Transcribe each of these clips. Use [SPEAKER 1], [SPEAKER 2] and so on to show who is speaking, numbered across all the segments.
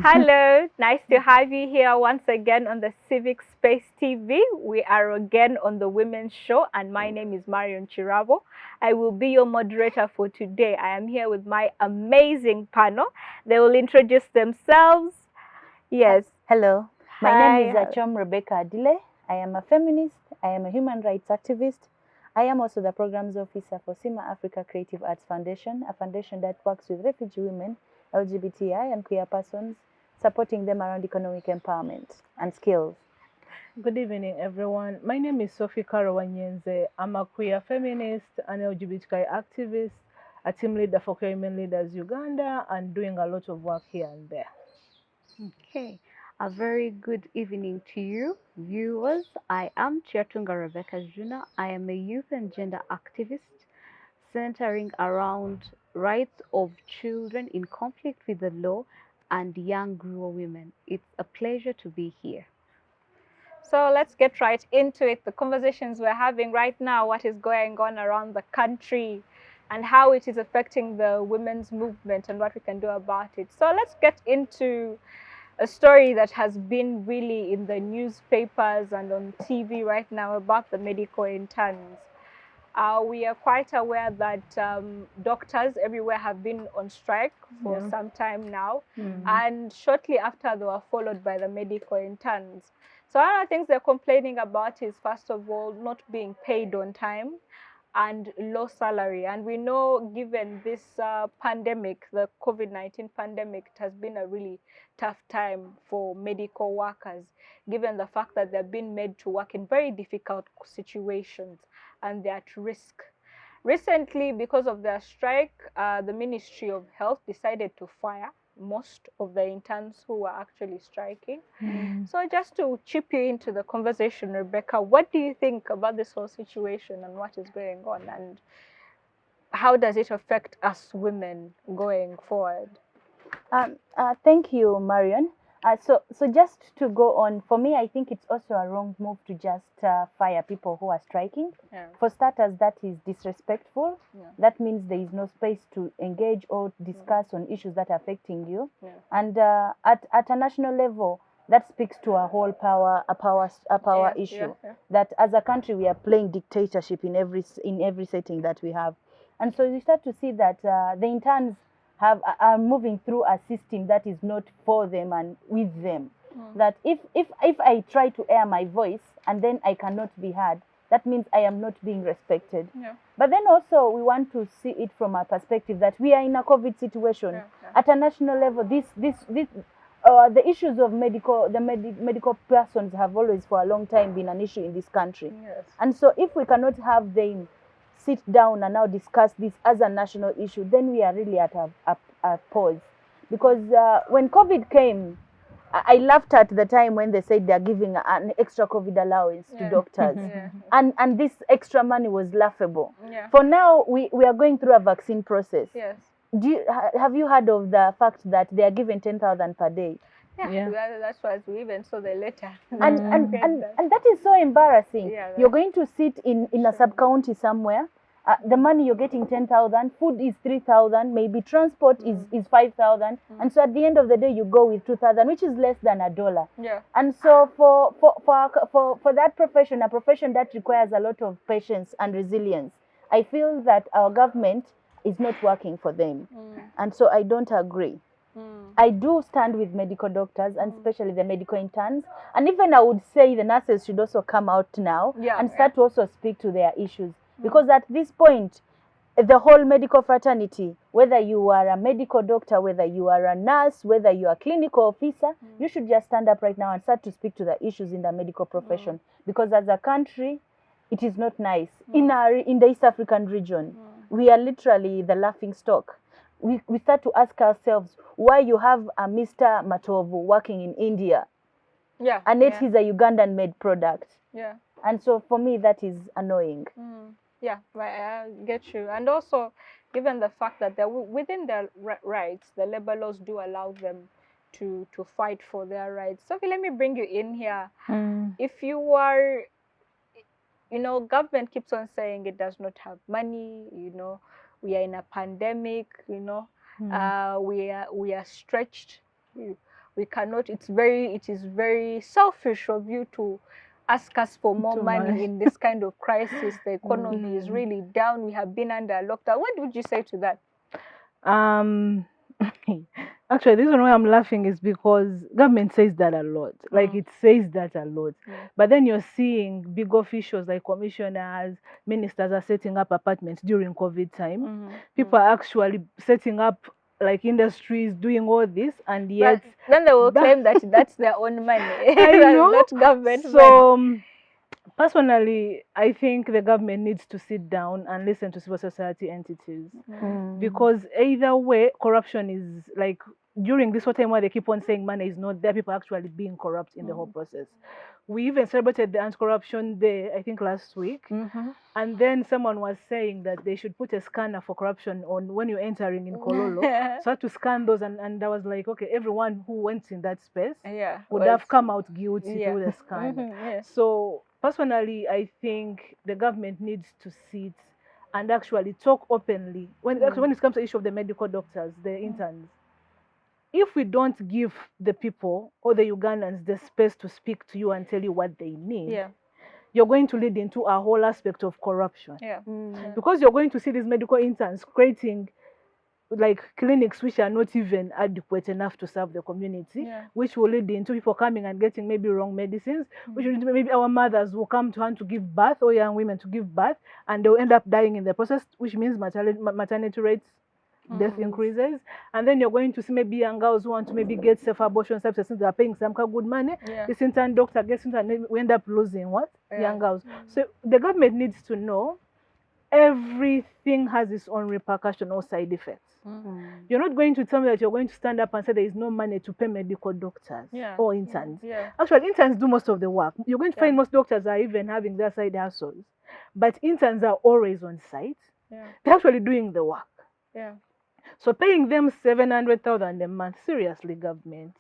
[SPEAKER 1] Hello, nice to have you here once again on the Civic Space TV. We are again on the Women's Show, and my name is Marion Kirabo. I will be your moderator for today. I am here with my amazing panel. They will introduce themselves. Yes.
[SPEAKER 2] Hello, my name is
[SPEAKER 1] Hi.
[SPEAKER 2] Rebecca Adile. I am a feminist. I am a human rights activist. I am also the programs officer for SIMA Africa Creative Arts Foundation, a foundation that works with refugee women, LGBTI and queer persons, supporting them around economic empowerment and skills.
[SPEAKER 3] Good evening, everyone. My name is Sophie Carol Wanyenze. I'm a queer feminist, an LGBTI activist, a team leader for Queer Women Leaders Uganda, and doing a lot of work here and there.
[SPEAKER 4] Okay, a very good evening to you, viewers. I am Turyatunga Rebecca Achom. I am a youth and gender activist centering around rights of children in conflict with the law and young rural women. It's a pleasure to be here.
[SPEAKER 1] So let's get right into it. The conversations we're having right now, what is going on around the country and how it is affecting the women's movement and what we can do about it. So let's get into a story that has been really in the newspapers and on TV right now about the medical interns. We are quite aware that doctors everywhere have been on strike for some time now, and shortly after they were followed by the medical interns. So one of the things they're complaining about is, first of all, not being paid on time and low salary. And we know, given this pandemic, the COVID-19 pandemic, it has been a really tough time for medical workers, given the fact that they've been made to work in very difficult situations and they're at risk. Recently, because of their strike, the Ministry of Health decided to fire most of the interns who were actually striking. So just to chip you into the conversation, Rebecca, what do you think about this whole situation and what is going on, and how does it affect us women going forward?
[SPEAKER 2] Thank you, Marion. So just to go on, for me, I think it's also a wrong move to just fire people who are striking. For starters, that is disrespectful. That means there is no space to engage or discuss on issues that are affecting you. And at a national level, that speaks to a whole power issue. That as a country, we are playing dictatorship in every setting that we have. And so you start to see that the interns are moving through a system that is not for them and with them. That if I try to air my voice and then I cannot be heard, that means I am not being respected. But then also we want to see it from a perspective that we are in a COVID situation. At a national level, the issues of medical persons have always for a long time been an issue in this country. And so if we cannot have them sit down and now discuss this as a national issue, then we are really at a pause. Because when COVID came, I laughed at the time when they said they're giving an extra COVID allowance to doctors. And this extra money was laughable. For now, we are going through a vaccine process. Have you heard of the fact that they are given 10,000 per day?
[SPEAKER 1] That's why we even saw the letter.
[SPEAKER 2] And that is so embarrassing. You're going to sit in a sub-county somewhere. The money you're getting 10,000, food is 3,000, maybe transport is 5,000, and so at the end of the day you go with 2,000, which is less than $1. And so for that profession, a profession that requires a lot of patience and resilience, I feel that our government is not working for them, and so I don't agree. I do stand with medical doctors and especially the medical interns, and even I would say the nurses should also come out now and start to also speak to their issues. Because at this point, the whole medical fraternity, whether you are a medical doctor, whether you are a nurse, whether you are a clinical officer, you should just stand up right now and start to speak to the issues in the medical profession. Because as a country, it is not nice. In the East African region, we are literally the laughing stock. We start to ask ourselves why you have a Mr. Matovu working in India, and yet he's a Ugandan-made product. And so for me, that is annoying.
[SPEAKER 1] I get you. And also, given the fact that they're within their rights, the labor laws do allow them to fight for their rights. Sophie, let me bring you in here. If you are, government keeps on saying it does not have money, we are in a pandemic, we are stretched. we cannot, it is very selfish of you to ask us for more money in this kind of crisis. The economy is really down. We have been under lockdown. What would you say to that?
[SPEAKER 3] Actually, the reason why I'm laughing is because government says that a lot. Like, it says that a lot. But then you're seeing big officials like commissioners, ministers are setting up apartments during COVID time. People are actually setting up like industries, doing all this, and yet
[SPEAKER 1] but then they will claim that that's their own money.
[SPEAKER 3] I know.
[SPEAKER 1] Not government
[SPEAKER 3] money. Personally, I think the government needs to sit down and listen to civil society entities, because either way, corruption is like, during this whole time where they keep on saying money is not there, people are actually being corrupt in the whole process. We even celebrated the Anti-Corruption Day, I think last week, and then someone was saying that they should put a scanner for corruption on when you're entering in Kololo. So I had to scan those, and I was like, okay, everyone who went in that space would have come out guilty through the scanner. So personally, I think the government needs to sit and actually talk openly when it comes to the issue of the medical doctors, the interns. If we don't give the people or the Ugandans the space to speak to you and tell you what they need, you're going to lead into a whole aspect of corruption. Because you're going to see these medical interns creating like clinics which are not even adequate enough to serve the community, which will lead into people coming and getting maybe wrong medicines, which will lead to maybe our mothers will come to hand to give birth, or young women to give birth, and they'll end up dying in the process, which means maternity rates, death increases. And then you're going to see maybe young girls who want to maybe get self-abortion services, since they're paying some kind of good money. This intern doctor gets into, and we end up losing what? Young girls. So the government needs to know everything has its own repercussion or side effects. You're not going to tell me that you're going to stand up and say there is no money to pay medical doctors or interns. Actually, interns do most of the work. You're going to find most doctors are even having their side hustles, but interns are always on site. They're actually doing the work. So paying them 700,000 a month, seriously, government.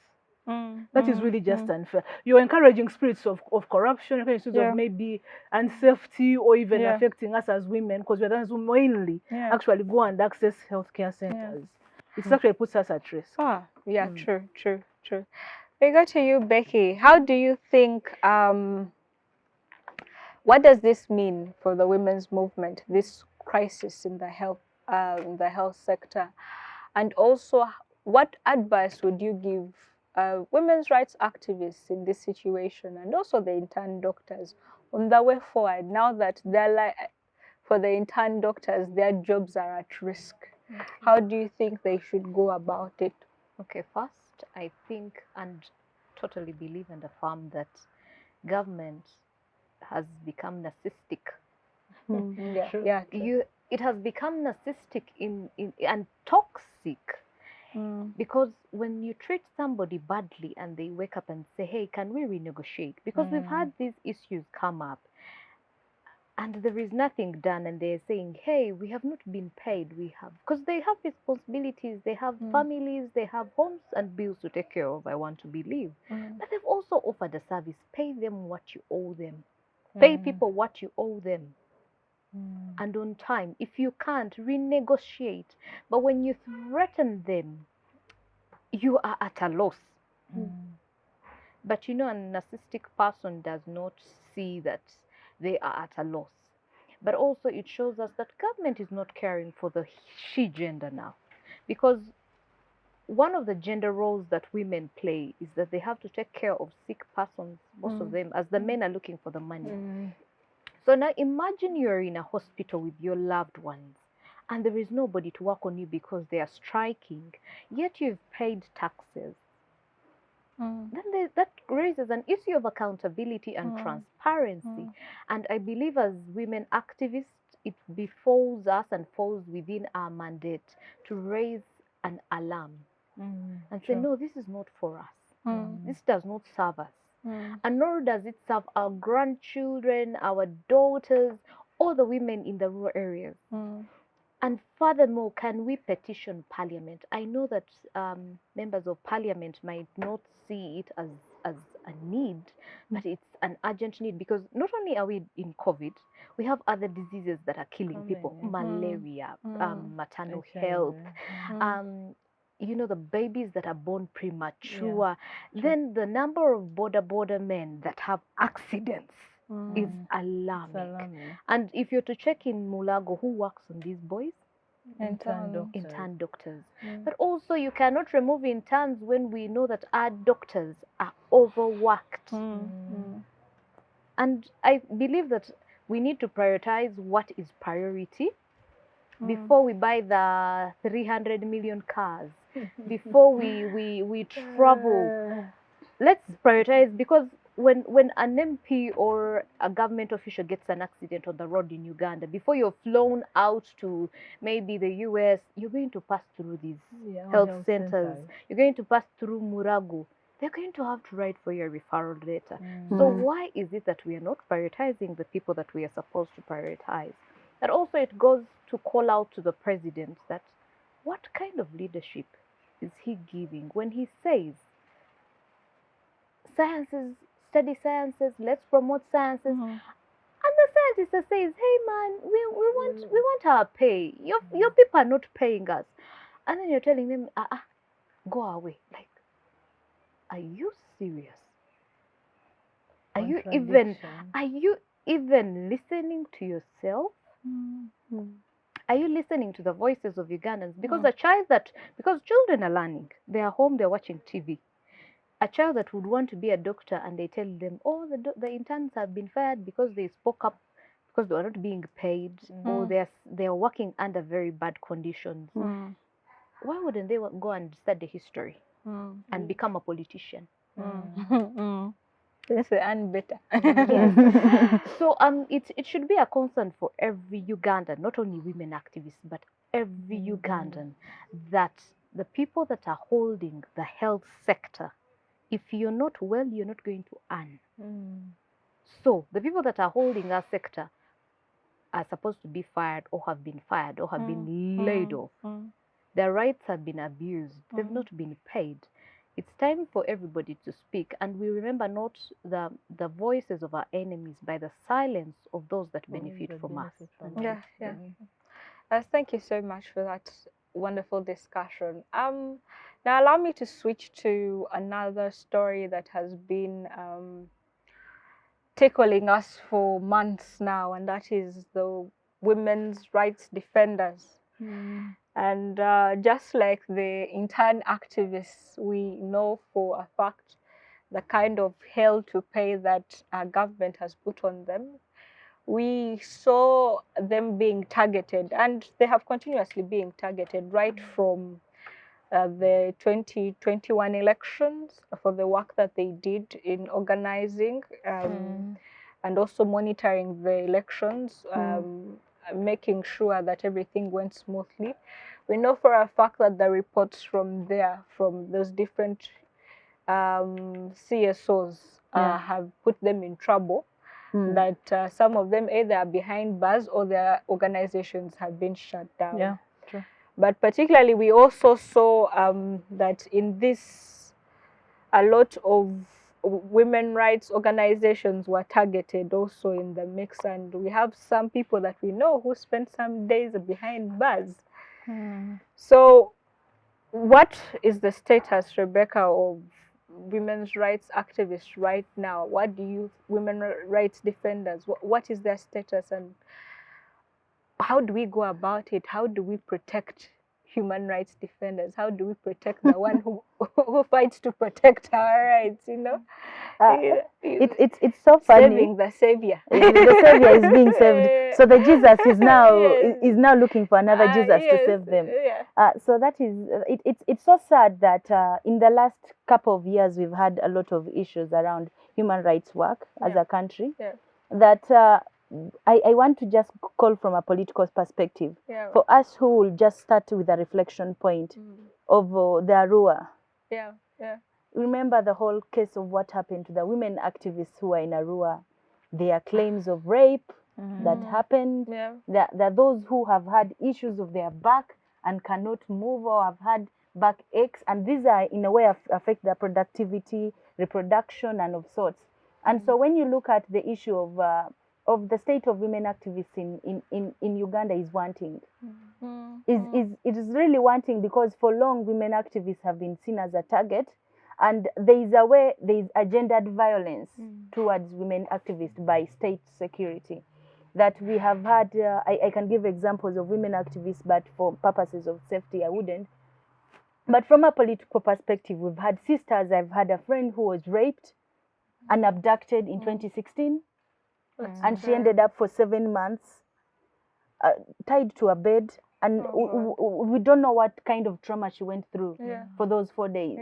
[SPEAKER 3] That is really just unfair. You're encouraging spirits of corruption, encouraging spirits of maybe unsafety, or even affecting us as women, because we're the ones who mainly actually go and access healthcare centers. It actually puts us at risk.
[SPEAKER 1] True. We go to you, Becky. How do you think, what does this mean for the women's movement, this crisis in the health sector? And also, what advice would you give women's rights activists in this situation, and also the intern doctors, on the way forward, now that for the intern doctors, their jobs are at risk? How do you think they should go about it?
[SPEAKER 4] Okay, first, I think and totally believe and affirm that government has become narcissistic. It has become narcissistic and toxic. Because when you treat somebody badly and they wake up and say, hey, can we renegotiate? Because we've had these issues come up and there is nothing done, and they're saying, hey, we have not been paid. Because they have responsibilities, they have families, they have homes and bills to take care of, I want to believe. But they've also offered a service. Pay them what you owe them. Pay people what you owe them. And on time. If you can't, renegotiate. But when you threaten them, you are at a loss. But you know, a narcissistic person does not see that they are at a loss. But also it shows us that government is not caring for the she gender now. Because one of the gender roles that women play is that they have to take care of sick persons, most of them, as the men are looking for the money. So now imagine you're in a hospital with your loved ones and there is nobody to work on you because they are striking, yet you've paid taxes. Then that raises an issue of accountability and transparency. And I believe as women activists, it befalls us and falls within our mandate to raise an alarm and say, no, this is not for us. This does not serve us. And nor does it serve our grandchildren, our daughters, or the women in the rural areas. And furthermore, can we petition Parliament? I know that members of Parliament might not see it as a need, but it's an urgent need, because not only are we in COVID, we have other diseases that are killing people, malaria, maternal health, you know, the babies that are born premature, then the number of border men that have accidents is alarming. And if you're to check in Mulago, who works on these boys? Intern doctors. But also you cannot remove interns when we know that our doctors are overworked. And I believe that we need to prioritize what is priority before we buy the 300 million cars, before we travel. Let's prioritize, because when an MP or a government official gets an accident on the road in Uganda, before you're flown out to maybe the US, you're going to pass through these health centers. You're going to pass through Murago. They're going to have to write for your referral letter. So why is it that we are not prioritizing the people that we are supposed to prioritize? And also it goes to call out to the president that what kind of leadership is he giving when he says sciences, study sciences, let's promote sciences. And the scientist says, hey man, we want our pay. Your people are not paying us. And then you're telling them, go away. Like, are you serious? Are you even listening to yourself? Are you listening to the voices of Ugandans? Because because children are learning. They are home, they're watching TV. A child that would want to be a doctor and they tell them, oh, the interns have been fired because they spoke up, because they were not being paid, or they are working under very bad conditions. Why wouldn't they go and study history and become a politician?
[SPEAKER 1] Yes, and better.
[SPEAKER 4] Yes. So it should be a concern for every Ugandan, not only women activists, but every Ugandan, that the people that are holding the health sector, if you're not well, you're not going to earn. So the people that are holding our sector are supposed to be fired, or have been fired, or have been laid off. Their rights have been abused. They've not been paid. It's time for everybody to speak, and we remember not the voices of our enemies by the silence of those that benefit from us.
[SPEAKER 1] Thank you so much for that wonderful discussion. Now allow me to switch to another story that has been tickling us for months now, and that is the women's rights defenders. And just like the intern activists, we know for a fact the kind of hell to pay that our government has put on them. We saw them being targeted, and they have continuously been targeted right from the 2021 elections for the work that they did in organizing and also monitoring the elections, making sure that everything went smoothly. We know for a fact that the reports from those different CSOs have put them in trouble, that some of them either are behind bars or their organizations have been shut down.
[SPEAKER 2] Yeah, true.
[SPEAKER 1] But particularly, we also saw that in this, a lot of women rights organizations were targeted also in the mix, and we have some people that we know who spent some days behind bars. So what is the status, Rebecca, of women's rights activists right now? What do you, women rights defenders, what is their status, and how do we go about it? How do we protect human rights defenders? How do we protect the one who fights to protect our rights, you know?
[SPEAKER 2] It's so funny.
[SPEAKER 1] Saving the savior.
[SPEAKER 2] The savior is being saved. So the Jesus is now is now looking for another Jesus to save them. So that is it's so sad that in the last couple of years we've had a lot of issues around human rights work as a country. That I want to just call from a political perspective. For us who will just start with a reflection point of the Arua. Remember the whole case of what happened to the women activists who are in Arua. Their claims of rape that happened. There are those who have had issues of their back and cannot move, or have had back aches, and these are in a way affect their productivity, reproduction, and of sorts. And so when you look at the issue of of the state of women activists in Uganda is wanting. It is really wanting, because for long women activists have been seen as a target, and there is gendered violence towards women activists by state security. That we have had, I can give examples of women activists, but for purposes of safety I wouldn't. But from a political perspective, we've had sisters. I've had a friend who was raped and abducted in 2016, and she ended up for 7 months tied to a bed, and we don't know what kind of trauma she went through for those 4 days.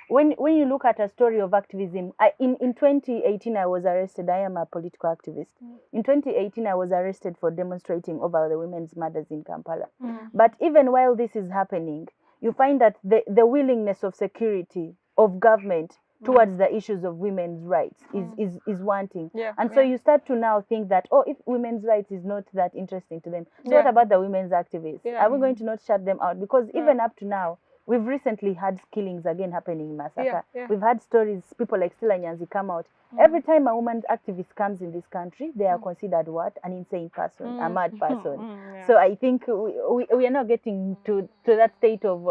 [SPEAKER 2] When you look at a story of activism, in 2018 I was arrested. I am a political activist. In 2018 I was arrested for demonstrating over the women's murders in Kampala. But even while this is happening, you find that the willingness of security, of government, towards the issues of women's rights is wanting. So you start to now think that, if women's rights is not that interesting to them, so what about the women's activists? Are we going to not shut them out? Because even up to now, we've recently had killings again happening in Masaka. We've had stories, people like Stella Nyanzi come out. Every time a woman activist comes in this country, they are considered what? An insane person, a mad person. So I think we are not getting to that state of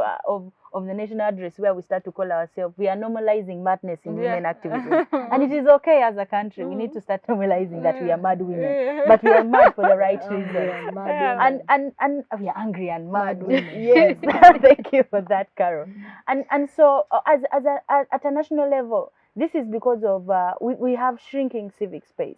[SPEAKER 2] the national address where we start to call ourselves, we are normalizing madness in women activism. And it is okay as a country. We need to start normalizing that we are mad women, but we are mad for the right reasons. And we are angry and mad women. Yes, thank you for that, Carol. And so at a national level, this is because of we have shrinking civic space.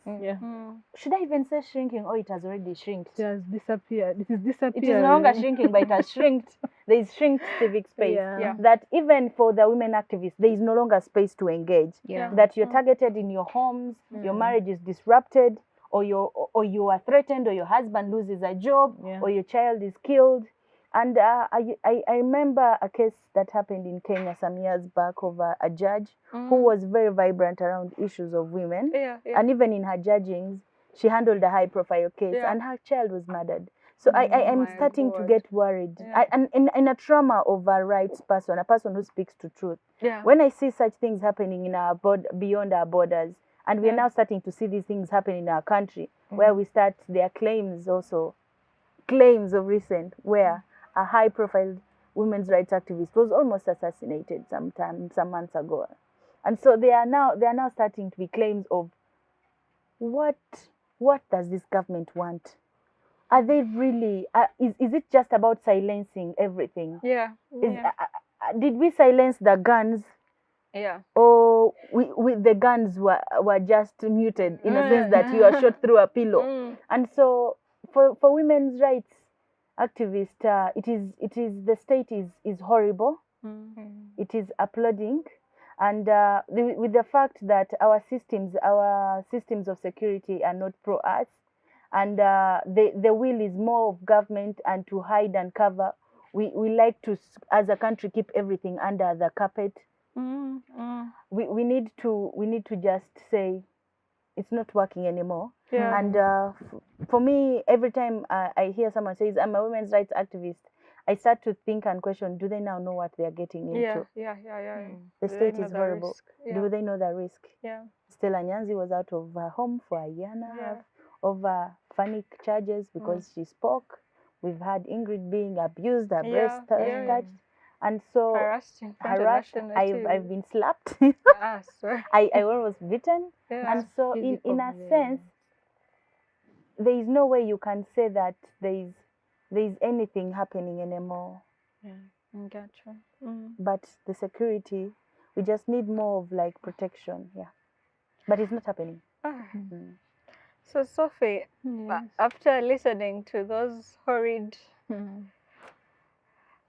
[SPEAKER 2] Should I even say shrinking, or it has already shrinked?
[SPEAKER 3] It has disappeared. It is disappearing.
[SPEAKER 2] It is no longer shrinking, but it has shrinked. There is shrinked civic space. That even for the women activists, there is no longer space to engage. That you're targeted in your homes, your marriage is disrupted, or you are threatened, or your husband loses a job, or your child is killed. And I remember a case that happened in Kenya some years back of a judge who was very vibrant around issues of women. And even in her judgings, she handled a high-profile case, and her child was murdered. So I am starting to get worried. And in a trauma of a rights person, a person who speaks to truth. When I see such things happening in beyond our borders, and we are now starting to see these things happen in our country, where there are claims of recent, where a high-profile women's rights activist was almost assassinated some months ago, and so there are now starting to be claims of what does this government want? Are they really? Is it just about silencing everything? Did we silence the guns? Or the guns were just muted in a sense that you are shot through a pillow. And so for women's rights activists, it is the state is horrible. It is applauding, and with the fact that our systems of security are not pro us, and the will is more of government and to hide and cover. We like to, as a country, keep everything under the carpet. We need to just say it's not working anymore. And for me, every time I hear someone says I'm a women's rights activist, I start to think and question: do they now know what they are getting into? The state is horrible. Do they know the risk? Stella Nyanzi was out of her home for a year and a half over funny charges because she spoke. We've had Ingrid being abused, her breast touched. And so harassed. I've been slapped. I was beaten. And so in a sense, there is no way you can say that there is anything happening anymore.
[SPEAKER 1] Gotcha.
[SPEAKER 2] But the security, we just need more of like protection. But it's not happening.
[SPEAKER 1] So Sophie, after listening to those horrid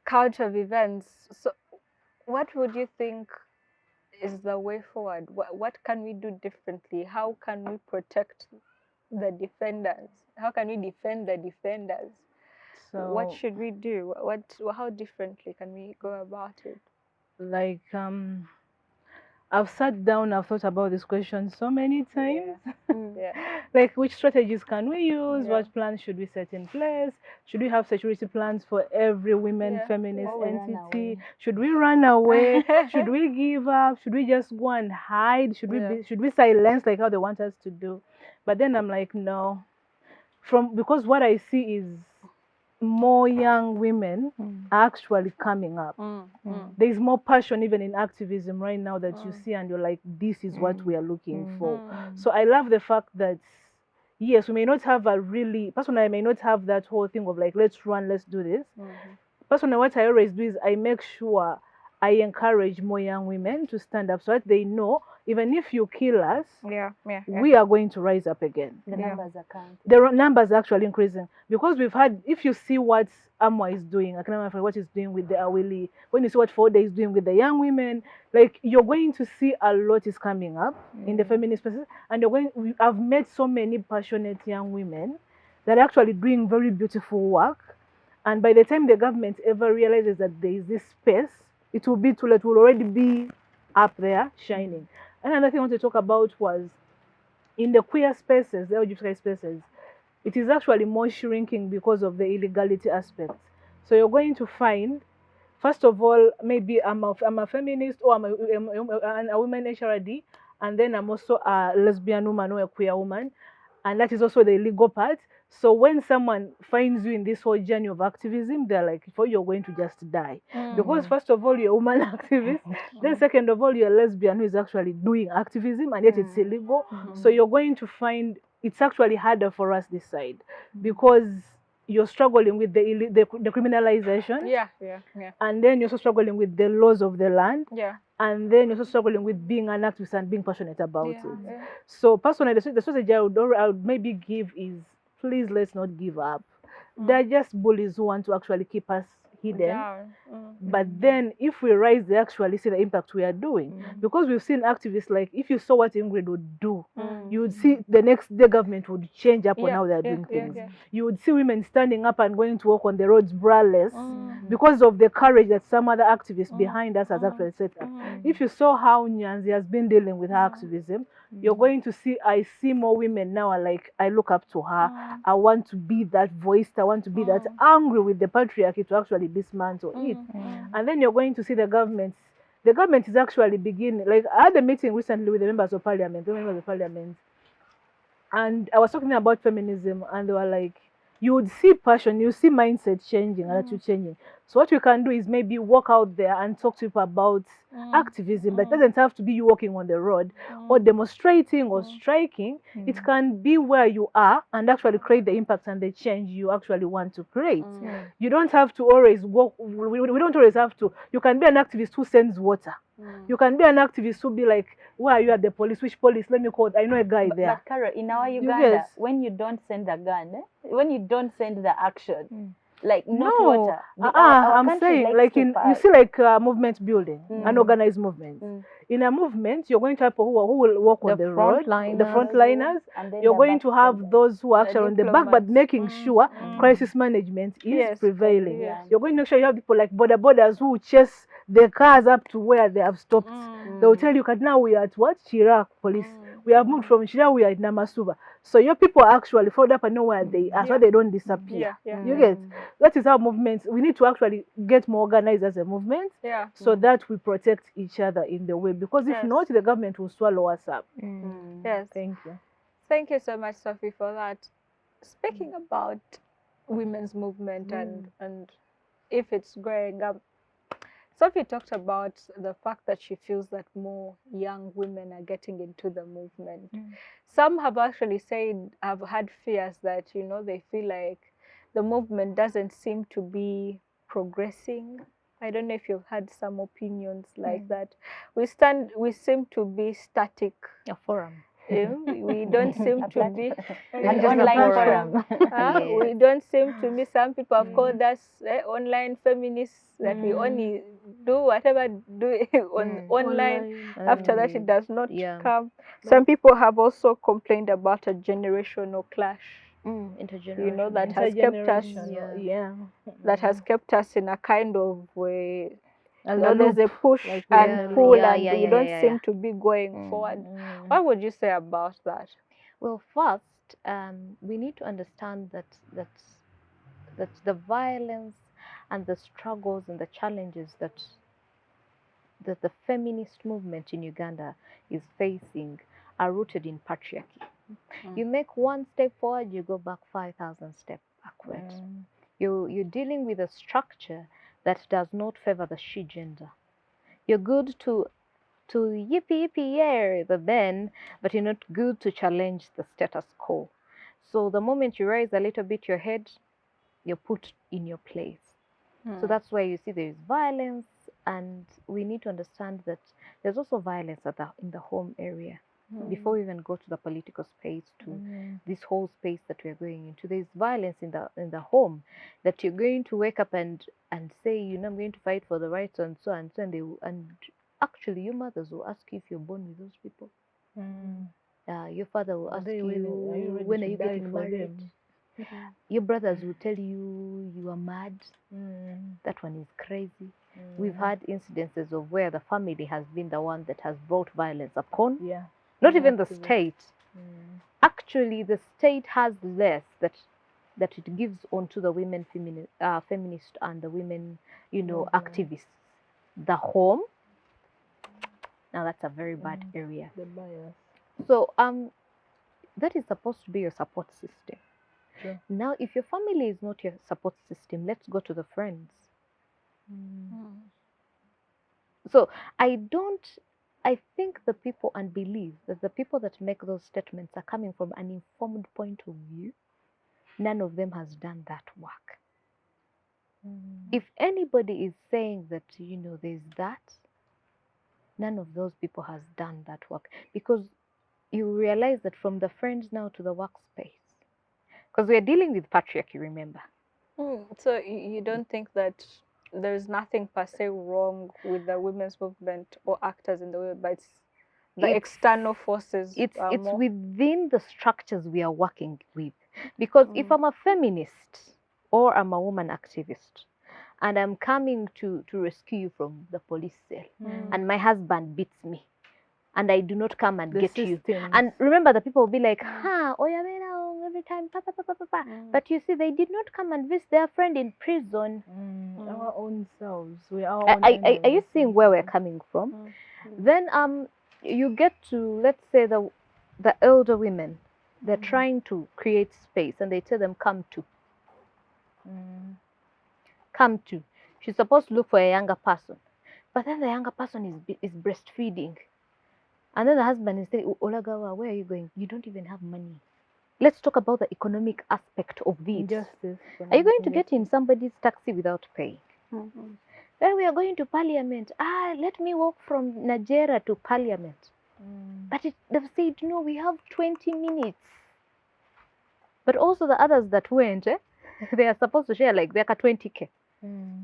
[SPEAKER 1] count of events, so what would you think is the way forward? What can we do differently? How can we protect the defenders? How can we defend the defenders? So what should we do? How differently can we go about it?
[SPEAKER 3] Like I've sat down, I've thought about this question so many times. Like, which strategies can we use? What plans should we set in place? Should we have security plans for every women feminist entity? Should we run away? Should we give up? Should we just go and hide? Should we silence like how they want us to do? But then I'm like, no, because what I see is more young women are actually coming up. There is more passion even in activism right now that you see, and you're like, this is what we are looking for. So I love the fact that, yes, we may not have personally, I may not have that whole thing of like, let's run, let's do this. Personally, what I always do is I make sure I encourage more young women to stand up so that they know, even if you kill us, we are going to rise up again.
[SPEAKER 2] The numbers are counting.
[SPEAKER 3] The numbers are actually increasing because if you see what Amwa is doing, I can remember what he's doing with the Awili, when you see what Fode is doing with the young women, like you're going to see a lot is coming up in the feminist spaces, and I've met so many passionate young women that are actually doing very beautiful work. And by the time the government ever realizes that there is this space, it will be too late. It will already be up there shining. Another thing I want to talk about was in the queer spaces, the LGBT spaces, it is actually more shrinking because of the illegality aspect. So you're going to find, first of all, maybe I'm a feminist or I'm a woman HRD, and then I'm also a lesbian woman or a queer woman, and that is also the illegal part. So when someone finds you in this whole journey of activism, they're like, you're going to just die. Because first of all, you're a woman activist. Then second of all, you're a lesbian who is actually doing activism, and yet it's illegal. So you're going to find it's actually harder for us this side because you're struggling with the criminalization. And then you're also struggling with the laws of the land. And then you're also struggling with being an activist and being passionate about it. So personally, the strategy I would maybe give is, please let's not give up. They're just bullies who want to actually keep us hidden. But then if we rise, they actually see the impact we are doing. Because we've seen activists, like if you saw what Ingrid would do, you would see the next day government would change up on how they're doing things. You would see women standing up and going to walk on the roads braless because of the courage that some other activists behind us has actually set up. If you saw how Nyanzi has been dealing with her activism, you're going to see, I see more women now are like, I look up to her. I want to be that voice. I want to be that angry with the patriarchy to actually dismantle it. And then you're going to see the government is actually beginning. Like I had a meeting recently with the members of parliament, and I was talking about feminism, and they were like, you would see passion, you see mindset changing, attitude changing. So what you can do is maybe walk out there and talk to people about activism. That doesn't have to be you walking on the road or demonstrating or striking. It can be where you are and actually create the impact and the change you actually want to create. You don't have to always walk. We don't always have to. You can be an activist who sends water. You can be an activist who be like, where are you at the police? Which police? Let me call. I know a guy there.
[SPEAKER 2] But Carol, in our Uganda, when you don't send a gun, when you don't send the action, like not water.
[SPEAKER 3] I'm saying like you see like movement building, an organized movement. In a movement, you're going to have people who will walk on the road, the frontliners. You're going to have those who are actually on the back, but making sure crisis management is prevailing. You're going to make sure you have people like borders who chase the cars up to where they have stopped. They will tell you, now we are at what? Chirac police. We have moved from Chirac, we are at Namasuba. So your people are actually followed up and know where they are, so they don't disappear. You get? That is how movements, we need to actually get more organized as a movement so that we protect each other in the way. Because if not, the government will swallow us up.
[SPEAKER 1] Yes.
[SPEAKER 3] Thank you.
[SPEAKER 1] Thank you so much, Sophie, for that. Speaking about women's movement and if it's growing up, Sophie talked about the fact that she feels that more young women are getting into the movement. Some have actually said, have had fears that, they feel like the movement doesn't seem to be progressing. I don't know if you've had some opinions like that. We seem to be static.
[SPEAKER 4] A forum.
[SPEAKER 1] We don't seem to be
[SPEAKER 2] an online forum.
[SPEAKER 1] We don't seem to be. Some people have called us online feminists, that we only do whatever online. After that, it does not come. Some people have also complained about a generational clash.
[SPEAKER 4] Intergenerational.
[SPEAKER 1] That has kept us. That has kept us in a kind of way. There's a push and pull, and you don't seem to be going forward. What would you say about that?
[SPEAKER 4] Well, first, we need to understand that the violence and the struggles and the challenges that the feminist movement in Uganda is facing are rooted in patriarchy. You make one step forward, you go back 5,000 steps backward. You're dealing with a structure that does not favor the she gender. You're good to yippee yippee yay the men, but you're not good to challenge the status quo. So the moment you raise a little bit your head, you're put in your place. So that's why you see there is violence, and we need to understand that there's also violence in the home area. Before we even go to the political space, to this whole space that we are going into, there's violence in the home, that you're going to wake up and say, you know, I'm going to fight for the rights and so and so, and actually your mothers will ask you if you're born with those people. Your father will ask you, when are you getting married? Your brothers will tell you you are mad. That one is crazy. We've had incidences of where the family has been the one that has brought violence upon. Not even the state. Actually, the state has less that it gives onto the women feminist and the women, you know, activists. The home. Now that's a very bad area.
[SPEAKER 3] The bias.
[SPEAKER 4] So that is supposed to be your support system.
[SPEAKER 3] Sure.
[SPEAKER 4] Now, if your family is not your support system, let's go to the friends. So I think the people, and believe that the people that make those statements are coming from an informed point of view. None of them has done that work. If anybody is saying that, you know, there's that, none of those people has done that work, because you realize that from the friends now to the workspace, because we're dealing with patriarchy, remember.
[SPEAKER 1] So you don't think that there's nothing per se wrong with the women's movement or actors in the way, but it's the external forces?
[SPEAKER 4] It's within the structures we are working with. Because if I'm a feminist or I'm a woman activist, and I'm coming to rescue you from the police cell, and my husband beats me, and I do not come and get you. And remember, the people will be like, every time, But you see, they did not come and visit their friend in prison.
[SPEAKER 3] Our own selves. We are
[SPEAKER 4] are you seeing where we're coming from? Then you get to, let's say, the elder women. They're trying to create space, and they tell them, come to. Come to. She's supposed to look for a younger person. But then the younger person is breastfeeding. And then the husband is saying, Olagawa, where are you going? You don't even have money. Let's talk about the economic aspect of this.
[SPEAKER 3] Injustice.
[SPEAKER 4] Are you going to get in somebody's taxi without paying? Then we are going to Parliament. Let me walk from Nigeria to Parliament. But they've said, no, we have 20 minutes. But also the others that went, they are supposed to share like they're 20K.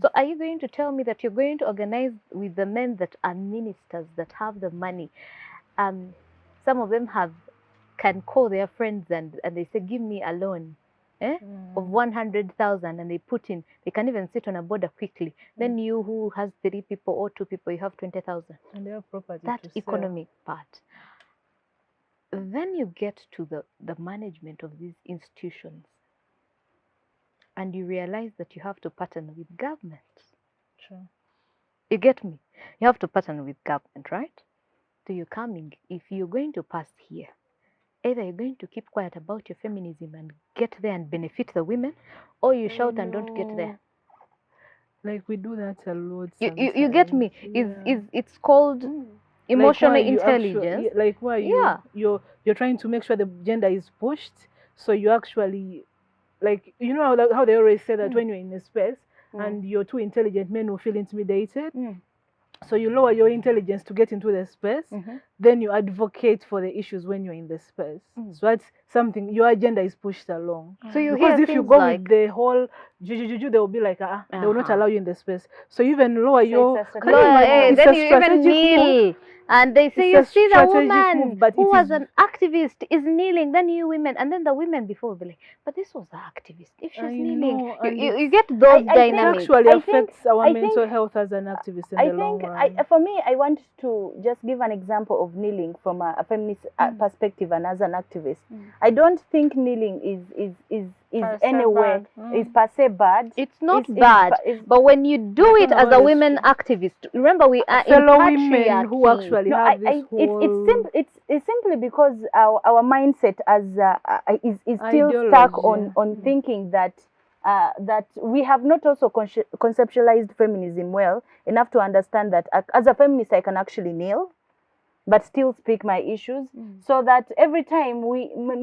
[SPEAKER 4] So are you going to tell me that you're going to organize with the men that are ministers, that have the money? Some of them can call their friends and they say, give me a loan of 100,000, and they put in, they can even sit on a border quickly. Then you, who has 3 people or 2 people, you have 20,000.
[SPEAKER 3] And they have property.
[SPEAKER 4] That economic part. Then you get to the management of these institutions, and you realize that you have to partner with government.
[SPEAKER 3] Sure.
[SPEAKER 4] You get me? You have to partner with government, right? So you're coming, if you're going to pass here, either you're going to keep quiet about your feminism and get there and benefit the women, or you shout and don't get there.
[SPEAKER 3] Like we do that a lot.
[SPEAKER 4] You get me? It's called emotional intelligence.
[SPEAKER 3] You're trying to make sure the gender is pushed, so you actually, like, you know how they always say that when you're in a space and you're too intelligent, men will feel intimidated. So you lower your intelligence to get into the space, then you advocate for the issues when you're in the space. So that's something, your agenda is pushed along.
[SPEAKER 4] So you
[SPEAKER 3] because
[SPEAKER 4] hear
[SPEAKER 3] if you go with the whole juju, they will be like, they will not allow you in the space. So you even lower your...
[SPEAKER 4] then you even kneel. And they say, you see the woman who was an activist is kneeling, then you women, and then the women before will be like, but this was the activist. If she's kneeling, you get those dynamics.
[SPEAKER 3] It actually affects our mental health as an activist in the long run.
[SPEAKER 2] For me, I want to just give an example of kneeling from a feminist perspective and as an activist. I don't think kneeling is anywhere is per se bad.
[SPEAKER 4] It's not bad, but when you do it as a women activist, remember we are
[SPEAKER 3] fellow
[SPEAKER 4] in
[SPEAKER 3] women who actually have this whole...
[SPEAKER 2] It's simply because our mindset as is still stuck on thinking that that we have not also conceptualized feminism well enough to understand that as a feminist I can actually kneel but still speak my issues, so that every time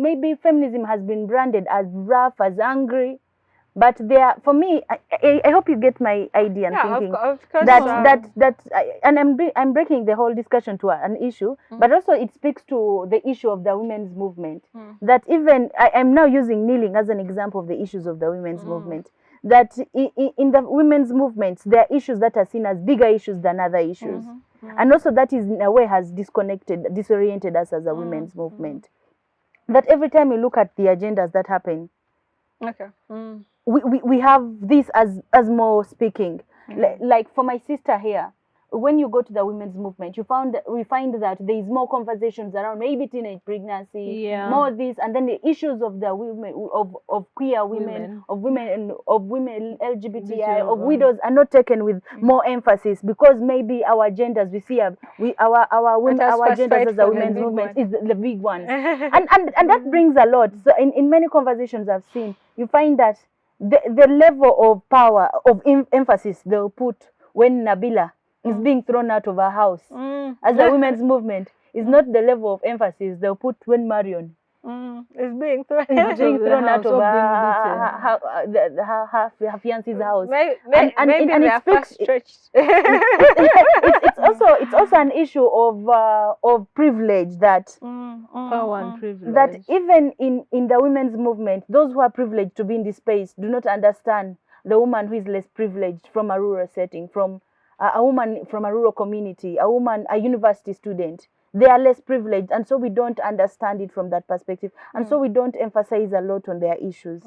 [SPEAKER 2] maybe feminism has been branded as rough, as angry, but there, for me, I hope you get my idea and thinking
[SPEAKER 1] of course,
[SPEAKER 2] and I'm breaking the whole discussion to an issue, but also it speaks to the issue of the women's movement. That even I'm now using kneeling as an example of the issues of the women's movement. That in the women's movements, there are issues that are seen as bigger issues than other issues, and also that is in a way has disoriented us as a women's movement. That every time we look at the agendas that happen, we have this as more speaking. Like for my sister here, when you go to the women's movement, we find that there is more conversations around maybe teenage pregnancy, more this, and then the issues of the women, of queer women, of women LGBTI, of widows are not taken with more emphasis, because maybe our agendas we see our agendas as a women's movement is the big ones, and that brings a lot. So in many conversations I've seen, you find that the level of power of emphasis they'll put when Nabila is being thrown out of her house as a women's movement is not the level of emphasis they'll put when Marion
[SPEAKER 1] is being thrown
[SPEAKER 2] out of her fiance's house.
[SPEAKER 1] Maybe they are fast stretched.
[SPEAKER 2] It's also an issue of privilege, that
[SPEAKER 3] power and privilege.
[SPEAKER 2] That even in the women's movement, those who are privileged to be in this space do not understand the woman who is less privileged from a rural setting, from a woman from a rural community, a university student. They are less privileged, and so we don't understand it from that perspective, and so we don't emphasize a lot on their issues.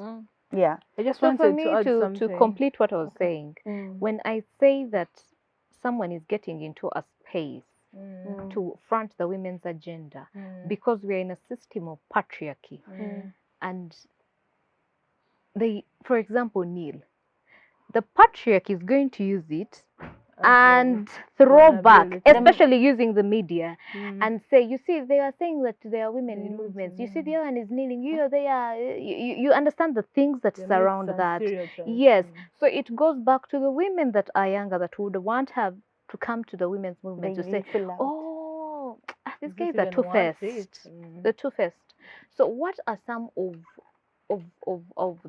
[SPEAKER 2] Yeah.
[SPEAKER 3] I just
[SPEAKER 4] so
[SPEAKER 3] wanted
[SPEAKER 4] for me
[SPEAKER 3] to add something.
[SPEAKER 4] to complete what I was saying, when I say that someone is getting into a space to front the women's agenda, because we are in a system of patriarchy, and they, for example, kneel, the patriarchy is going to use it and throw back, especially using the media, and say, you see, they are saying that there are women in movements. You see, the other one is kneeling. You understand the things that surround that. Yes. So it goes back to the women that are younger that would want her to come to the women's movement to say, oh, these guys are two-faced. The two-faced. So what are some of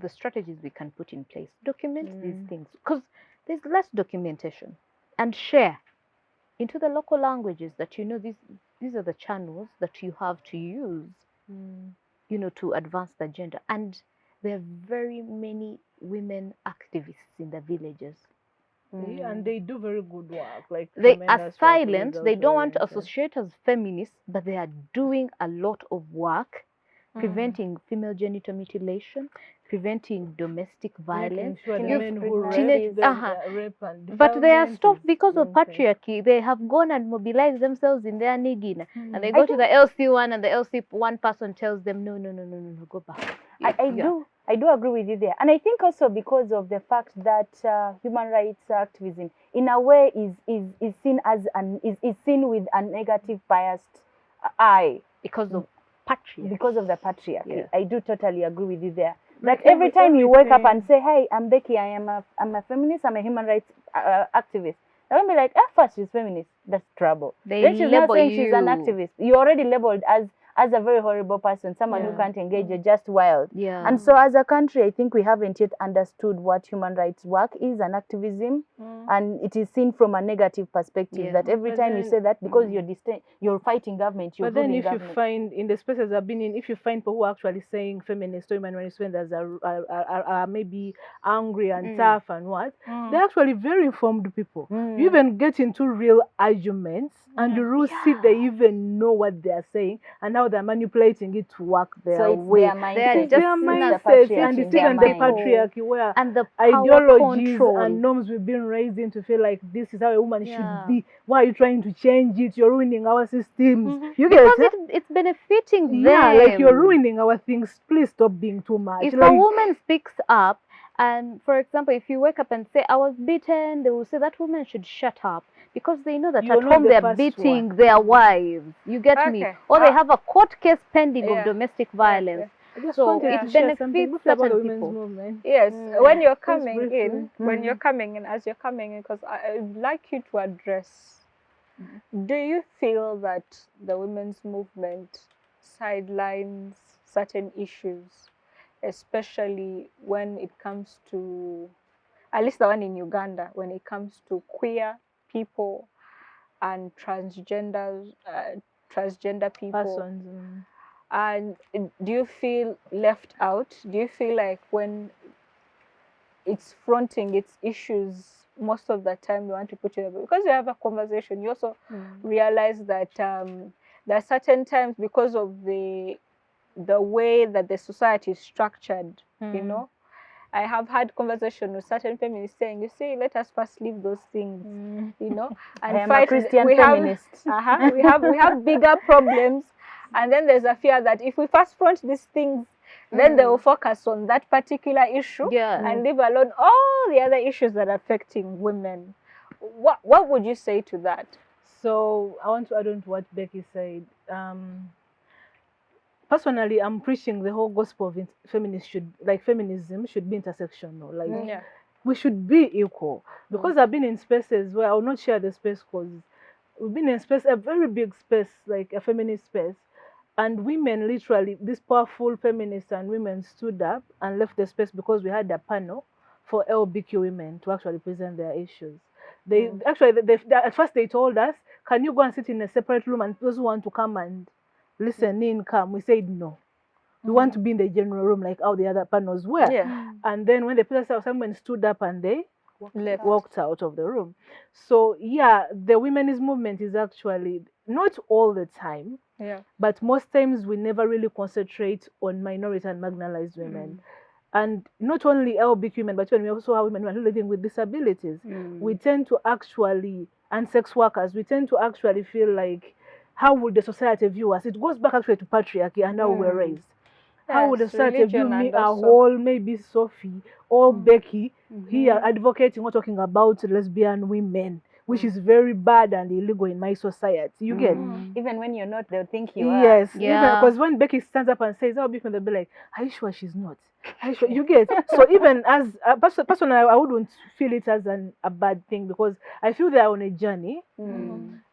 [SPEAKER 4] the strategies we can put in place? Document these things, because there's less documentation. And share into the local languages that these are the channels that you have to use, to advance the agenda. And there are very many women activists in the villages.
[SPEAKER 3] And they do very good work. Like
[SPEAKER 4] they are silent. They don't want to associate as feminists, but they are doing a lot of work, preventing female genital mutilation, preventing domestic violence.
[SPEAKER 3] Sure the men who rape
[SPEAKER 4] but they are stopped because of patriarchy. They have gone and mobilized themselves in their Nigina, and they go to the LC1, and the LC1 person tells them, no, go back.
[SPEAKER 2] I do agree with you there, and I think also because of the fact that human rights activism, in a way, is seen as is seen with a negative biased eye
[SPEAKER 4] because of patriarchy.
[SPEAKER 2] Because of the patriarchy, yeah. I do totally agree with you there. Like every time you wake up and say, "Hey, I'm Becky. I'm a feminist. I'm a human rights activist." I won't be like, first she's feminist. That's trouble. Then she's not saying she's an activist. You're already labeled as a very horrible person, someone who can't engage, you're just wild.
[SPEAKER 4] Yeah.
[SPEAKER 2] And so as a country, I think we haven't yet understood what human rights work is and activism. And it is seen from a negative perspective that every time you say that, because you're fighting government, you're
[SPEAKER 3] ruling
[SPEAKER 2] government.
[SPEAKER 3] But then if you find, in the spaces I've been in, if you find people who are actually saying feminist or human rights defenders are maybe angry and tough and what, they're actually very informed people. You even get into real arguments and you really see they even know what they're saying and how they're manipulating it to work their way.
[SPEAKER 2] Their mindset.
[SPEAKER 3] Their mindset, and it's even the patriarchy where
[SPEAKER 4] and the
[SPEAKER 3] ideologies
[SPEAKER 4] control
[SPEAKER 3] and norms we've been raised reason to feel like this is how a woman should be. Why are you trying to change it? You're ruining our systems. You get
[SPEAKER 4] because it's benefiting them.
[SPEAKER 3] Yeah, like you're ruining our things. Please stop being too much.
[SPEAKER 4] If a woman speaks up, and for example, if you wake up and say, I was beaten, they will say that woman should shut up. Because they know that at home they are beating their wives. You get me? Or they have a court case pending of domestic violence. So it benefits certain people.
[SPEAKER 1] Yes, when you're coming in, as you're coming in, because I'd like you to address, do you feel that the women's movement sidelines certain issues, especially when it comes to, at least the one in Uganda, when it comes to queer people and transgender people? And do you feel left out? Do you feel like when it's fronting its issues, most of the time you want to put it up? Because you have a conversation, you also realize that there are certain times, because of the way that the society is structured, you know, I have had conversation with certain feminists saying, you see, let us first leave those things, you know, and fight. We have bigger problems, and then there's a fear that if we first front these things, then they will focus on that particular issue and leave alone all the other issues that are affecting women. What would you say to that?
[SPEAKER 3] So I want to add on to what Becky said. Personally, I'm preaching the whole gospel of feminism should be intersectional. Like we should be equal. Because I've been in spaces where I will not share the space because we've been in space, a very big space, like a feminist space. And women, literally, these powerful feminists and women stood up and left the space because we had a panel for LBQ women to actually present their issues. They at first they told us, can you go and sit in a separate room, and those who want to come and listen in come? We said no. We want to be in the general room like how the other panels were. And then when they put us out, someone stood up and they walked out of the room. So yeah, the women's movement is actually not all the time. But most times we never really concentrate on minority and marginalized women. And not only LBQ women, but when we also have women who are living with disabilities, we tend to actually, and sex workers, we tend to actually feel like, how would the society view us? It goes back actually to patriarchy and how we were raised. How would the society view me, a whole, maybe Sophie or Becky, here advocating or talking about lesbian women, which is very bad and illegal in my society. You get?
[SPEAKER 2] Even when you're not, they'll think you are.
[SPEAKER 3] Yes. Because when Becky stands up and says, "Oh, they'll be like, are you sure she's not? Are you sure?" You get? So even as a person, I wouldn't feel it as a bad thing, because I feel they're on a journey.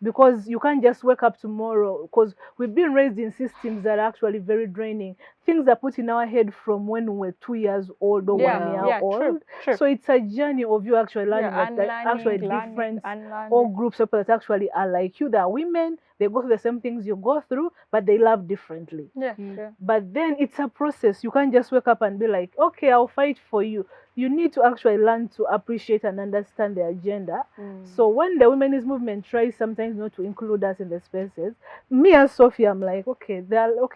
[SPEAKER 3] Because you can't just wake up tomorrow, because we've been raised in systems that are actually very draining. Things are put in our head from when we were 2 years old or 1 year old. True. So it's a journey of you actually learning that actually different all groups of people that actually are like you. That are women, they go through the same things you go through, but they love differently. But then it's a process. You can't just wake up and be like, okay, I'll fight for you. You need to actually learn to appreciate and understand the agenda. So when the women's movement tries sometimes not to include us in the spaces, me as Sophie, I'm like, okay,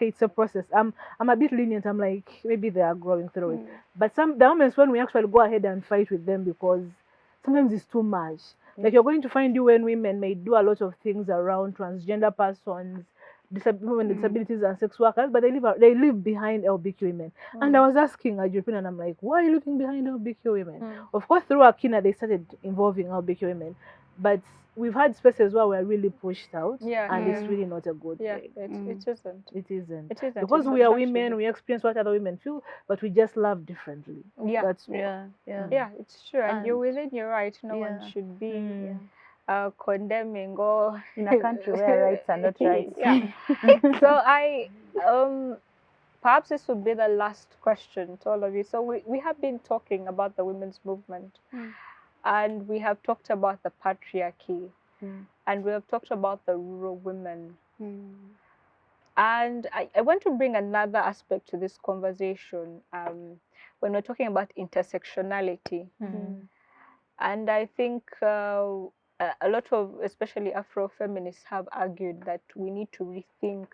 [SPEAKER 3] it's a process. I'm a bit lenient. I'm like, maybe they are growing through it. But the moments when we actually go ahead and fight with them, because sometimes it's too much. Like, you're going to find UN women may do a lot of things around transgender persons, women with disabilities and sex workers, but they live behind LBQ women. And I was asking a European, and I'm like, why are you looking behind LBQ women? Of course, through Akina, they started involving LBQ women, but we've had spaces where we're really pushed out, and it's really not a good thing. It isn't. Because we are women, we experience what other women feel, but we just love differently. That's
[SPEAKER 1] it's true. And you're within your right. No one should be condemning or
[SPEAKER 2] in a country where rights are not rights.
[SPEAKER 1] So perhaps this would be the last question to all of you. So we have been talking about the women's movement, and we have talked about the patriarchy, and we have talked about the rural women. And I want to bring another aspect to this conversation when we're talking about intersectionality. And I think a lot of, especially Afro-feminists, have argued that we need to rethink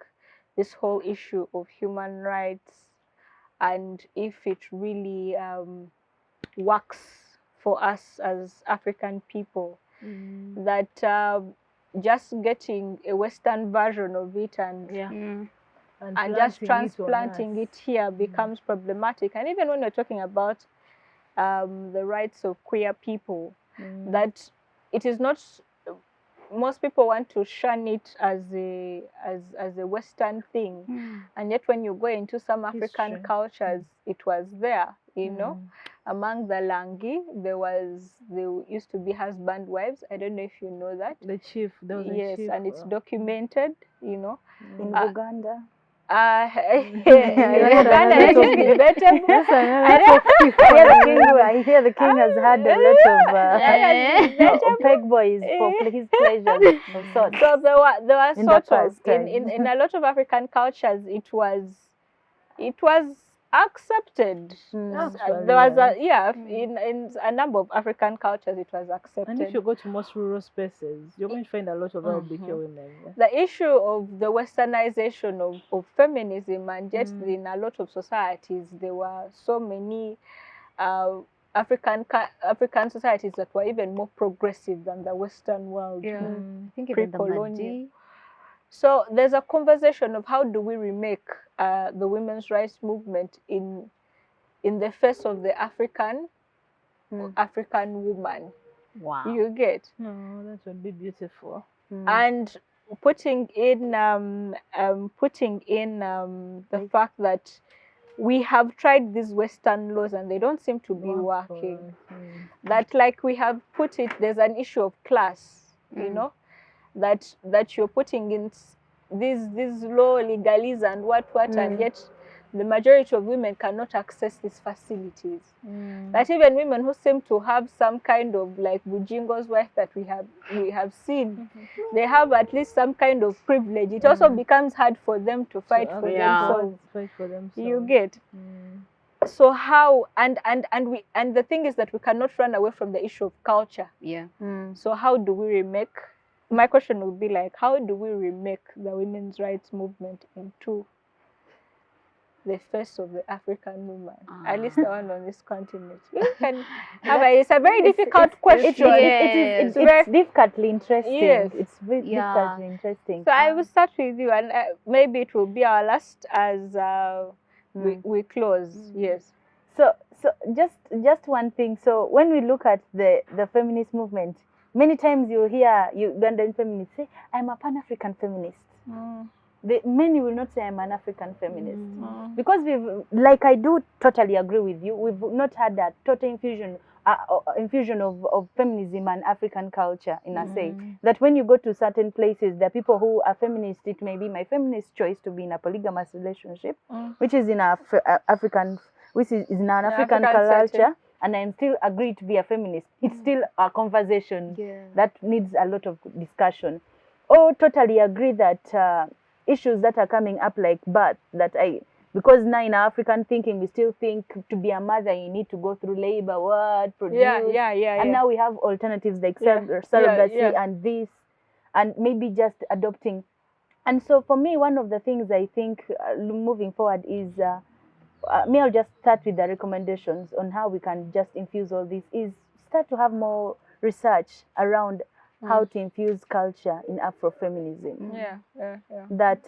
[SPEAKER 1] this whole issue of human rights, and if it really works for us as African people. That just getting a Western version of it and just transplanting it here becomes problematic. And even when we're talking about the rights of queer people, that it is not, most people want to shun it as a Western thing, and yet when you go into some African cultures, it was there, you know. Among the Langi, there used to be husband wives. I don't know if you know that.
[SPEAKER 3] The chief, there was a chief,
[SPEAKER 1] and it's documented, you know.
[SPEAKER 2] In Uganda.
[SPEAKER 1] Uganda, let it be better.
[SPEAKER 2] I hear the king has had a lot of peg boys for his pleasures of sorts.
[SPEAKER 1] So there were sort of in a lot of African cultures, it was accepted. There was in a number of African cultures it was accepted.
[SPEAKER 3] And if you go to most rural spaces, you're going to find a lot of LGBTQ women.
[SPEAKER 1] The issue of the westernization of feminism, and yet in a lot of societies there were so many African societies that were even more progressive than the Western world.
[SPEAKER 4] I think even the Madi.
[SPEAKER 1] So there's a conversation of how do we remake the women's rights movement in the face of the African woman.
[SPEAKER 4] Wow.
[SPEAKER 1] You get?
[SPEAKER 3] No, that would be beautiful.
[SPEAKER 1] And putting in the fact that we have tried these Western laws and they don't seem to be working. That, like we have put it, there's an issue of class, you know, that you're putting in these law legalese and what and yet the majority of women cannot access these facilities. That even women who seem to have some kind of like Bujingo's wife that we have seen, they have at least some kind of privilege. It also becomes hard for them to fight for themselves. You get? So how and the thing is that we cannot run away from the issue of culture. So how do we remake? My question would be like, how do we remake the women's rights movement into the face of the African woman, at least the one on this continent? You can have it's a very difficult question.
[SPEAKER 2] It's difficultly interesting. Yes. It's very difficultly interesting.
[SPEAKER 1] So I will start with you, and maybe it will be our last as we close. Yes.
[SPEAKER 2] So just one thing. So when we look at the feminist movement, many times you hear Ugandan feminists say, "I'm a Pan-African feminist." Many will not say I'm an African feminist because I do totally agree with you. We've not had that total infusion of feminism and African culture in a say that when you go to certain places, there are people who are feminist. It may be my feminist choice to be in a polygamous relationship, which is in African culture, and I'm still agreed to be a feminist. It's still a conversation that needs a lot of discussion. Totally agree that. Issues that are coming up like birth, because now in our African thinking we still think to be a mother you need to go through labor, produce, and now we have alternatives like surrogacy and this, and maybe just adopting. And so for me, one of the things I think moving forward is I'll just start with the recommendations on how we can just infuse all this, is start to have more research around how to infuse culture in Afrofeminism. That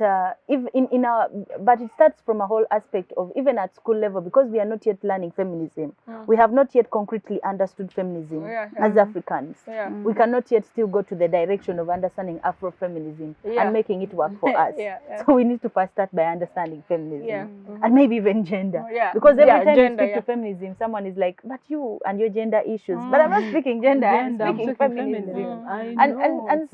[SPEAKER 2] but it starts from a whole aspect of even at school level, because we are not yet learning feminism. We have not yet concretely understood feminism as Africans. We cannot yet still go to the direction of understanding Afrofeminism and making it work for us. So we need to first start by understanding feminism and maybe even gender. Because every time you speak to feminism, someone is like, but you and your gender issues. But I'm not speaking gender, I'm speaking feminism. And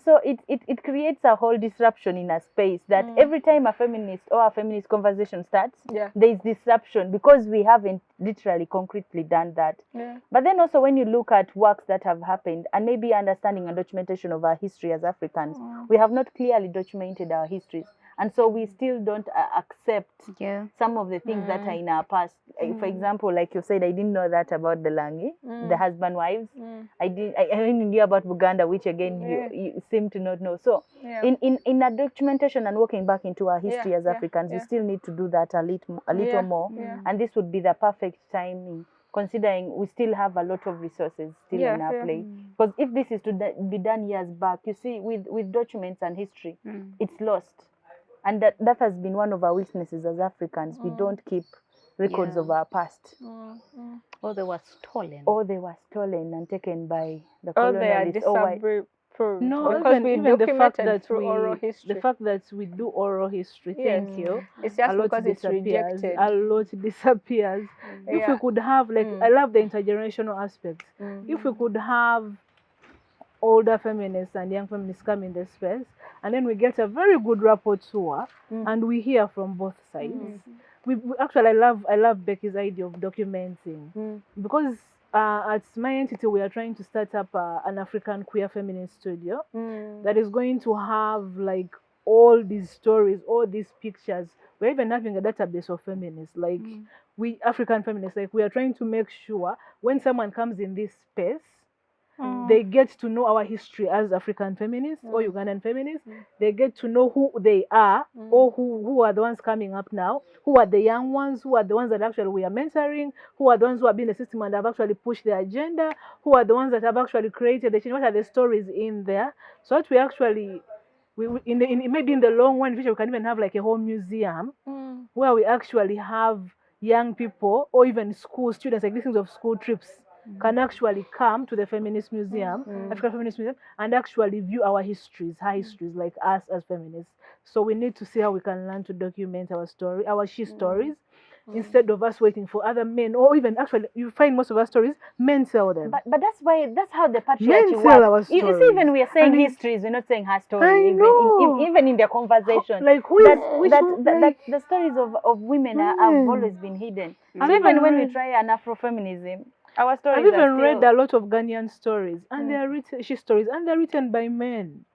[SPEAKER 2] so it creates a whole disruption in a space that every time a feminist or a feminist conversation starts, there is disruption because we haven't literally concretely done that. But then also when you look at works that have happened and maybe understanding and documentation of our history as Africans, we have not clearly documented our histories. And so we still don't accept some of the things that are in our past. For example, like you said, I didn't know that about the Langi, the husband wives. I only knew about Uganda, which again you seem to not know. So in a documentation and working back into our history as Africans, we still need to do that a little more. And this would be the perfect timing, considering we still have a lot of resources still in our plate. Because if this is to be done years back, you see, with documents and history, it's lost. And that has been one of our weaknesses as Africans. We don't keep records of our past.
[SPEAKER 4] Or they were stolen.
[SPEAKER 2] Or they were stolen and taken by the
[SPEAKER 1] or they are
[SPEAKER 2] colonialists.
[SPEAKER 3] No,
[SPEAKER 1] because
[SPEAKER 3] even the fact that
[SPEAKER 1] oral history.
[SPEAKER 3] the fact that we do oral history, thank you.
[SPEAKER 1] It's just because it's rejected.
[SPEAKER 3] A lot disappears. If we could have, like, I love the intergenerational aspect. If we could have older feminists and young feminists come in the space, and then we get a very good rapport tour, and we hear from both sides. We actually, I love Becky's idea of documenting, because at my entity, we are trying to start up an African queer feminist studio that is going to have like all these stories, all these pictures. We're even having a database of feminists, like we African feminists, like we are trying to make sure when someone comes in this space, they get to know our history as African feminists or Ugandan feminists. They get to know who they are, or who are the ones coming up now, who are the young ones, who are the ones that actually we are mentoring, who are the ones who have been in the system and have actually pushed the agenda, who are the ones that have actually created the change, what are the stories in there. So that we actually, maybe in the long run, we can even have like a whole museum where we actually have young people or even school students, like these things of school trips, can actually come to the Feminist Museum, African Feminist Museum, and actually view our histories, like us as feminists. So we need to see how we can learn to document our story, our she stories, instead of us waiting for other men, or even actually, you find most of our stories, men tell them.
[SPEAKER 2] But that's how the patriarchy
[SPEAKER 3] men tell our
[SPEAKER 2] works.
[SPEAKER 3] stories.
[SPEAKER 2] You see, even we are saying histories, we're not saying her story. Even in the conversation.
[SPEAKER 3] Like
[SPEAKER 2] the stories of women have always been hidden. So even when we try an Afrofeminism, our stories
[SPEAKER 3] I've even read a lot of Ghanaian stories, and they are written, she stories, and they're written by men,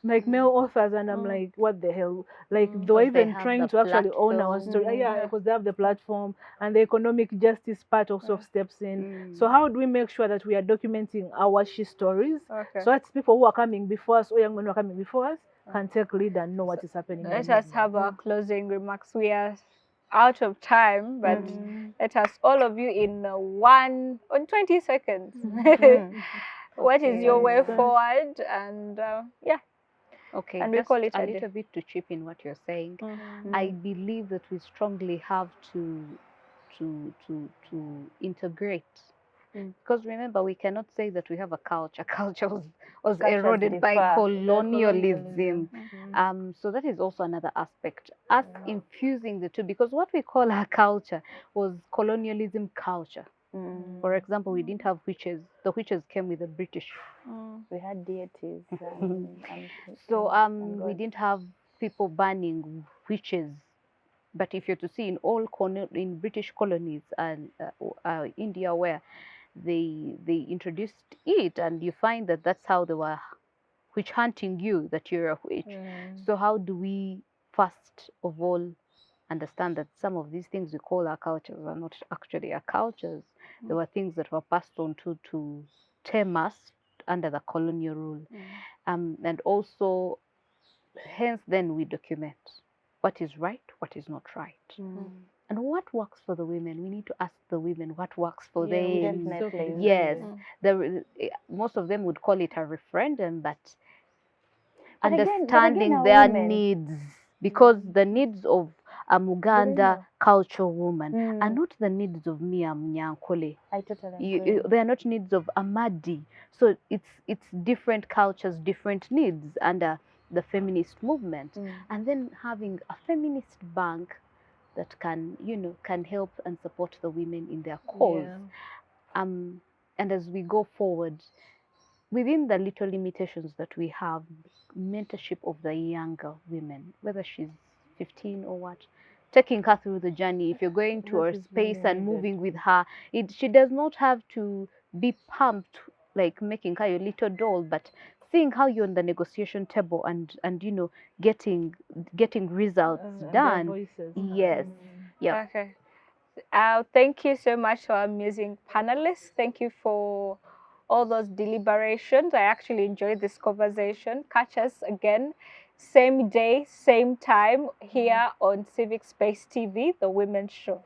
[SPEAKER 3] like male authors, and I'm like, what the hell? Like, they're even trying to actually own our story. Yeah, because they have the platform and the economic justice part also steps in. So how do we make sure that we are documenting our she stories, so that people who are coming before us, or young men who are coming before us, can take lead and know what is happening?
[SPEAKER 1] Let us have our closing remarks. We are out of time, but let us, all of you, in 20 seconds. What is your way forward? And
[SPEAKER 4] Okay,
[SPEAKER 1] and
[SPEAKER 4] just
[SPEAKER 1] we call it
[SPEAKER 4] a little bit to chip in what you're saying. I believe that we strongly have to integrate. Because remember, we cannot say that we have a culture. Culture was eroded by colonialism. So that is also another aspect. Us infusing the two, because what we call our culture was colonialism culture. For example, we didn't have witches. The witches came with the British.
[SPEAKER 2] We had deities.
[SPEAKER 4] So we didn't have people burning witches. But if you're to see in British colonies and India, where they introduced it, and you find that that's how they were witch hunting you, that you're a witch. So how do we first of all understand that some of these things we call our cultures are not actually our cultures? They were things that were passed on to tame us under the colonial rule. And also, hence then we document what is right, what is not right. And what works for the women? We need to ask the women what works for them.
[SPEAKER 2] Definitely.
[SPEAKER 4] Yes, most of them would call it a referendum, but understanding their needs, because the needs of a Muganda culture woman are not the needs of me, Mnyankole.
[SPEAKER 2] I totally agree.
[SPEAKER 4] They are not needs of Amadi. So it's different cultures, different needs under the feminist movement. And then having a feminist bank that can help and support the women in their cause. And as we go forward, within the little limitations that we have, mentorship of the younger women, whether she's 15 or what, taking her through the journey. If you're going to her space and moving with her, she does not have to be pumped, like making her your little doll, but seeing how you're on the negotiation table and getting results done. Yes. Yeah.
[SPEAKER 1] Okay. Thank you so much to our amazing panelists. Thank you for all those deliberations. I actually enjoyed this conversation. Catch us again, same day, same time, here on Civic Space TV, the Women's Show.